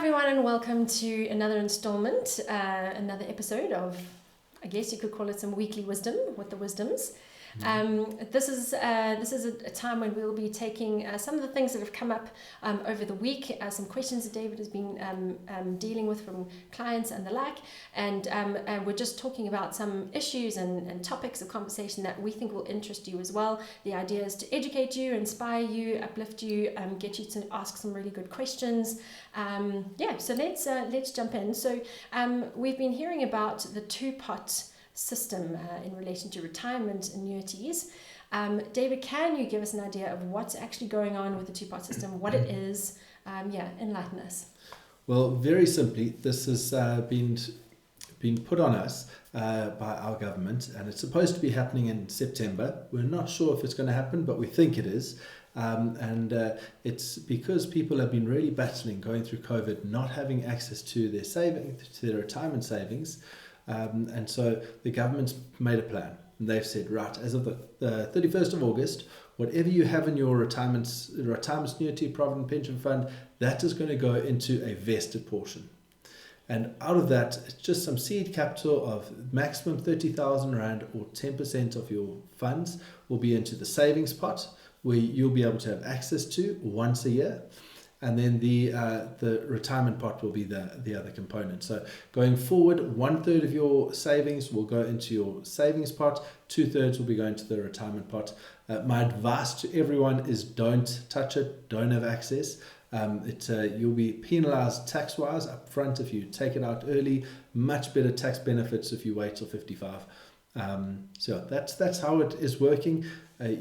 everyone, and welcome to another installment, another episode of, I guess you could call it some weekly wisdom with the wisdoms. This is a time when we'll be taking some of the things that have come up over the week, some questions that David has been dealing with from clients and the like, and we're just talking about some issues and topics of conversation that we think will interest you as well. The idea is to educate you, inspire you, uplift you, get you to ask some really good questions. So let's jump in. So we've been hearing about the two-pot system in relation to retirement annuities. David, can you give us an idea of what's actually going on with the two-pot system, what it is? Enlighten us. Well, very simply, this has been put on us by our government, and it's supposed to be happening in September. We're not sure if it's going to happen, but we think it is. It's because people have been really battling going through COVID, not having access to their savings, to their retirement savings. And so the government's made a plan, and they've said, right, as of the 31st of August, whatever you have in your retirement annuity, provident pension fund, that is going to go into a vested portion. And out of that, it's just some seed capital of maximum 30,000 Rand, or 10% of your funds will be into the savings pot, where you'll be able to have access to once a year. And then the retirement pot will be the other component. So going forward, 1/3 of your savings will go into your savings pot, 2/3 will be going to the retirement pot. My advice to everyone is don't touch it, don't have access. You'll be penalized tax-wise up front if you take it out early. Much better tax benefits if you wait till 55. So that's how it is working. I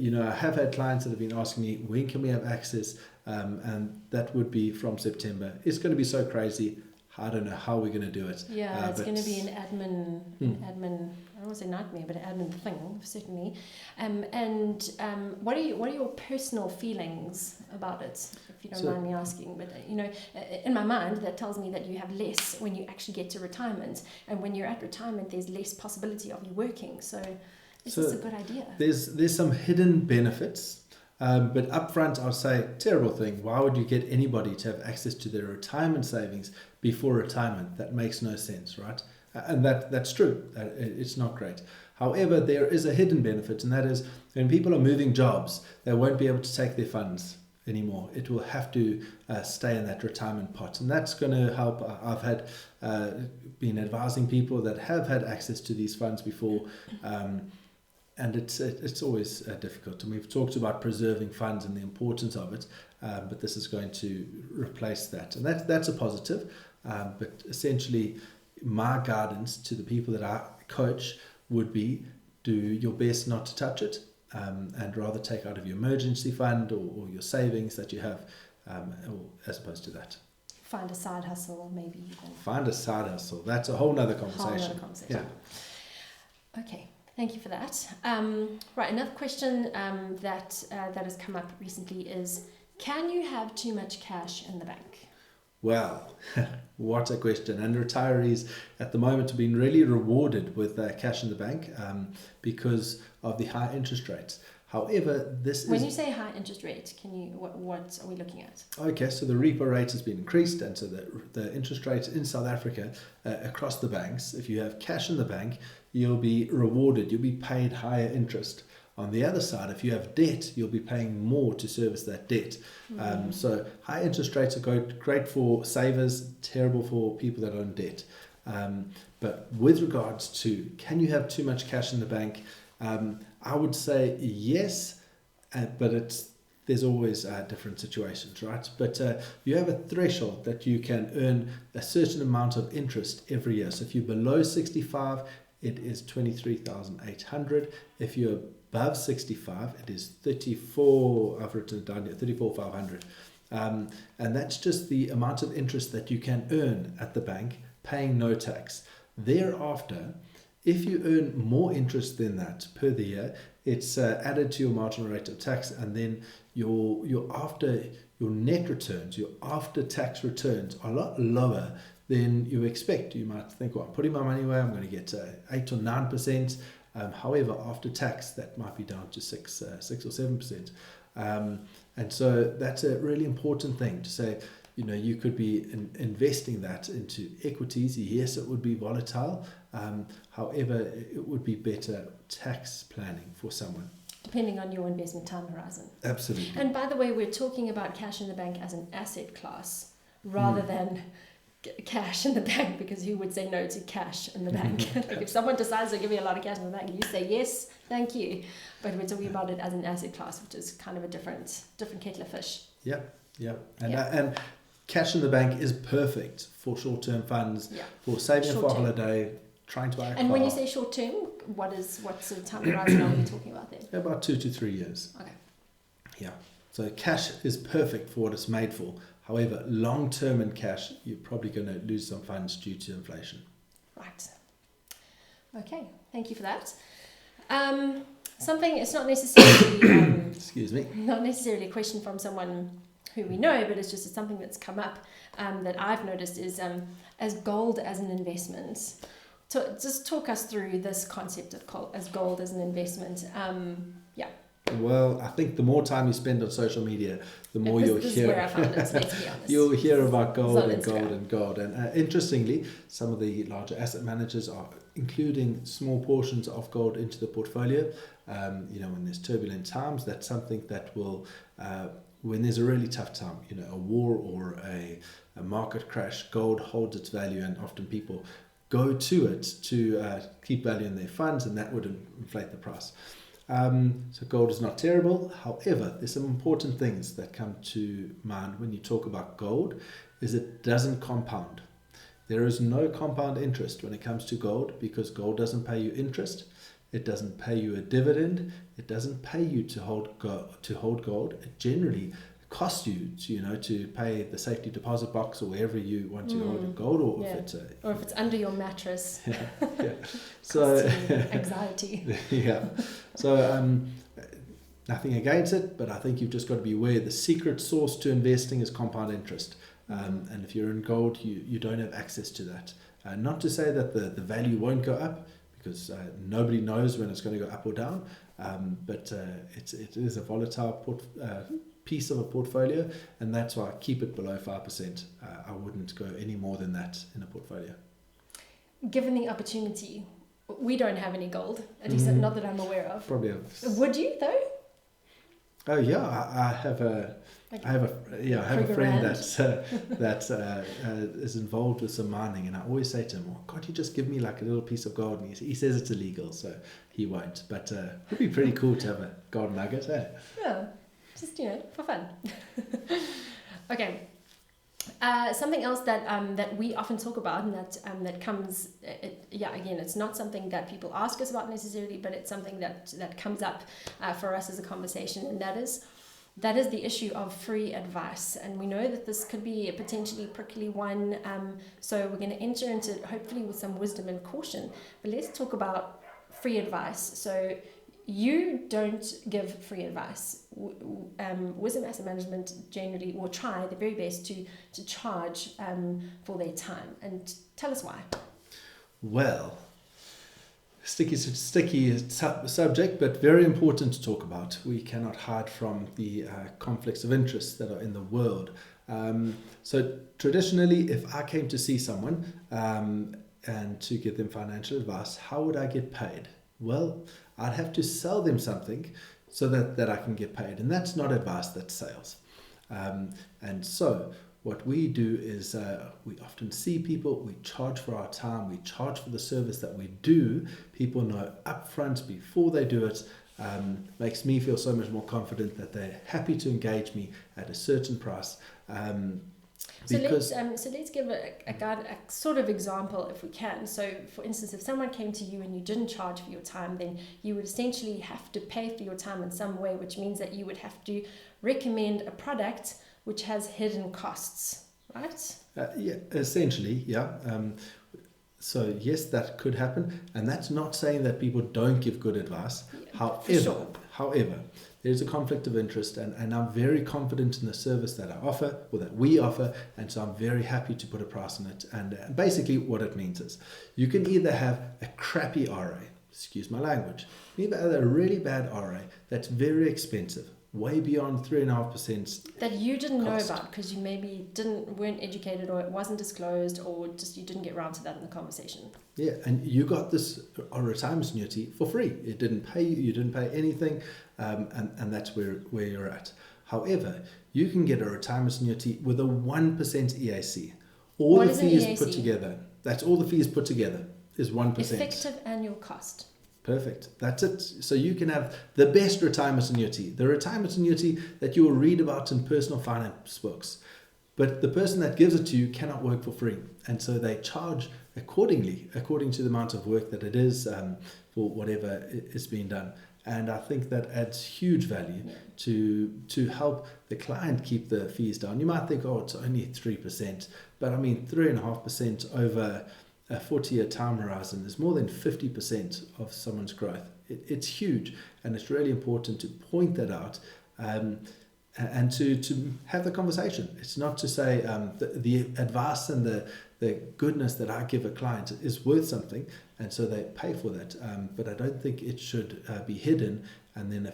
have had clients that have been asking me, when can we have access? And that would be from September. It's going to be so crazy. I don't know how we're going to do it. Yeah, it's going to be an admin, I don't want to say nightmare, but an admin thing, certainly. What are your personal feelings about it, if you don't mind me asking? But, in my mind, that tells me that you have less when you actually get to retirement. And when you're at retirement, there's less possibility of you working. So this is a good idea. There's some hidden benefits. But upfront, I'll say, terrible thing. Why would you get anybody to have access to their retirement savings before retirement? That makes no sense, right? And that's true. It's not great. However, there is a hidden benefit, and that is when people are moving jobs, they won't be able to take their funds anymore. It will have to stay in that retirement pot, and that's going to help. I've had been advising people that have had access to these funds before. And it's always difficult. And we've talked about preserving funds and the importance of it, but this is going to replace that. And that's a positive. But essentially, my guidance to the people that I coach would be, do your best not to touch it, and rather take out of your emergency fund or your savings that you have, as opposed to that. Find a side hustle, maybe even. Find a side hustle. That's a whole nother conversation. Yeah. Okay. Thank you for that. Right, another question that has come up recently is, can you have too much cash in the bank? Well, what a question. And retirees at the moment have been really rewarded with cash in the bank because of the high interest rates. However, when you say high interest rate, what are we looking at? Okay, so the repo rate has been increased, and so the interest rates in South Africa across the banks, if you have cash in the bank, you'll be rewarded, you'll be paid higher interest. On the other side, if you have debt, you'll be paying more to service that debt. So high interest rates are great for savers, terrible for people that are in debt. But with regards to, can you have too much cash in the bank? I would say yes, but there's always different situations, right? But you have a threshold that you can earn a certain amount of interest every year. So if you're below 65, it is 23,800. If you're above 65, it is 34. I've written it down here, 34,500. And that's just the amount of interest that you can earn at the bank, paying no tax. Thereafter, if you earn more interest than that per the year, it's added to your marginal rate of tax, and then your net returns, your after tax returns are a lot lower than you expect. You might think, well, I'm putting my money away, I'm going to get 8 or 9%. However, after tax, that might be down to 6 or 7%. And so that's a really important thing to say. you could be investing that into equities. Yes, it would be volatile. However, it would be better tax planning for someone. Depending on your investment time horizon. Absolutely. And by the way, we're talking about cash in the bank as an asset class rather than cash in the bank, because who would say no to cash in the bank? Like if someone decides to give you a lot of cash in the bank, you say yes, thank you. But we're talking about it as an asset class, which is kind of a different kettle of fish. Yeah. And cash in the bank is perfect for short-term funds, for saving for a holiday, trying to buy a car. And when you say short-term, what sort of time horizon are we talking about then? About 2 to 3 years. Okay. Yeah. So cash is perfect for what it's made for. However, long-term in cash, you're probably going to lose some funds due to inflation. Right. Okay. Thank you for that. Something, it's not necessarily... Excuse me. Not necessarily a question from someone who we know, but it's just something that's come up that I've noticed is as gold as an investment. Just talk us through this concept of gold as an investment. Well, I think the more time you spend on social media, the more you'll hear. This is where I found it, let's be honest. You'll hear about gold and Instagram. gold and gold. And interestingly, some of the larger asset managers are including small portions of gold into the portfolio. When there's turbulent times, that's something that will, when there's a really tough time, a war or a market crash, gold holds its value, and often people go to it to keep value in their funds, and that would inflate the price. So gold is not terrible. However, there's some important things that come to mind when you talk about gold, is it doesn't compound. There is no compound interest when it comes to gold, because gold doesn't pay you interest. It doesn't pay you a dividend. It doesn't pay you to hold gold. It generally costs you to pay the safety deposit box or wherever you want to hold your gold, or if it's under your mattress. So anxiety. So nothing against it, but I think you've just got to be aware the secret sauce to investing is compound interest. And if you're in gold, you don't have access to that. Not to say that the value won't go up, because nobody knows when it's going to go up or down. But it is a volatile piece of a portfolio, and that's why I keep it below 5%. I wouldn't go any more than that in a portfolio. Given the opportunity, we don't have any gold, at least not that I'm aware of. Probably have. Would you though? Oh yeah, I have a friend that is involved with some mining, and I always say to him, "Well, can't you just give me like a little piece of gold?" And he says it's illegal, so he won't. But it'd be pretty cool to have a gold nugget, eh? Yeah, just for fun. Okay. Something else that we often talk about, and that comes, again, it's not something that people ask us about necessarily, but it's something that comes up for us as a conversation, and that is the issue of free advice. And we know that this could be a potentially prickly one, so we're going to enter into it hopefully with some wisdom and caution. But let's talk about free advice. So you don't give free advice. Wisdom Asset Management generally will try their very best to charge for their time. And tell us why. Well, sticky subject, but very important to talk about. We cannot hide from the conflicts of interest that are in the world. So traditionally, if I came to see someone and to give them financial advice, how would I get paid? Well, I'd have to sell them something so that I can get paid. And that's not advice, that's sales. And so what we do is we often see people, we charge for our time, we charge for the service that we do. People know upfront before they do it. Makes me feel so much more confident that they're happy to engage me at a certain price. So let's give a sort of example if we can. So for instance, if someone came to you and you didn't charge for your time, then you would essentially have to pay for your time in some way, which means that you would have to recommend a product which has hidden costs, right? Essentially. So yes, that could happen, and that's not saying that people don't give good advice. However, there's a conflict of interest, and I'm very confident in the service that I offer, or that we offer, and so I'm very happy to put a price on it. And basically what it means is you can either have a crappy RA, excuse my language, you can either have a really bad RA that's very expensive, way beyond 3.5%. That you didn't cost. know about because you maybe weren't educated, or it wasn't disclosed, or just you didn't get around to that in the conversation. Yeah, and you got this retirement annuity for free. It didn't pay you didn't pay anything, and that's where you're at. However, you can get a retirement annuity with a 1% EAC. All What the is an fees EAC? put together. That's all the fees put together is 1%. Effective annual cost. Perfect. That's it. So you can have the best retirement annuity, the retirement annuity that you will read about in personal finance books. But the person that gives it to you cannot work for free. And so they charge accordingly, according to the amount of work that it is for whatever is being done. And I think that adds huge value to help the client keep the fees down. You might think, oh, it's only 3%. But I mean, 3.5% over a 40-year time horizon is more than 50% of someone's growth. It's huge. And it's really important to point that out. And to have the conversation. It's not to say the advice and the goodness that I give a client is worth something, and so they pay for that. But I don't think it should be hidden and then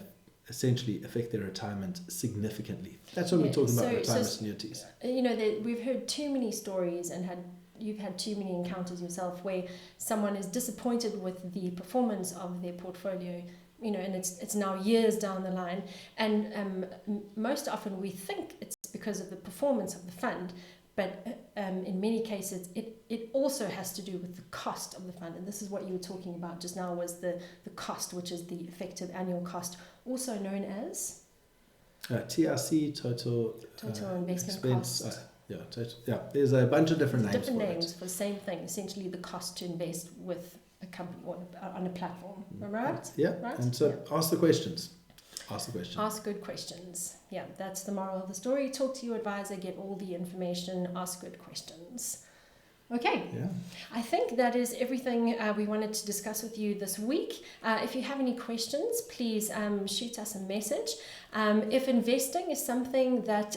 essentially affect their retirement significantly. That's when we're talking about retirement annuities. You know, we've heard too many stories and you've had too many encounters yourself where someone is disappointed with the performance of their portfolio. You know, and it's now years down the line, and most often we think it's because of the performance of the fund, but in many cases it also has to do with the cost of the fund, and this is what you were talking about just now, was the cost, which is the effective annual cost, also known as TRC, total investment expense. There's a bunch of different names for the same thing, essentially the cost to invest with a company or on a platform, right? Yeah, right? and so ask the questions. Ask good questions. Yeah, that's the moral of the story. Talk to your advisor, get all the information, ask good questions. Okay. Yeah. I think that is everything we wanted to discuss with you this week. If you have any questions, please shoot us a message. If investing is something that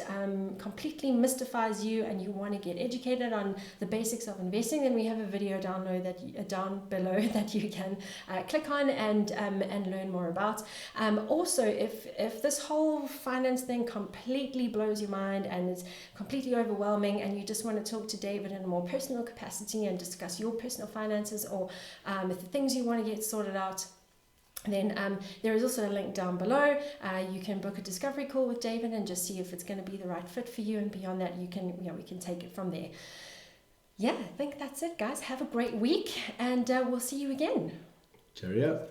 completely mystifies you and you want to get educated on the basics of investing, then we have a video down below that you can click on and learn more about. Also, if this whole finance thing completely blows your mind and is completely overwhelming, and you just want to talk to David in a more personal capacity and discuss your personal finances, or the things you want to get sorted out, then there is also a link down below. You can book a discovery call with David and just see if it's going to be the right fit for you, and beyond that we can take it from there. Yeah, I think that's it, guys. Have a great week, and we'll see you again. Cheerio.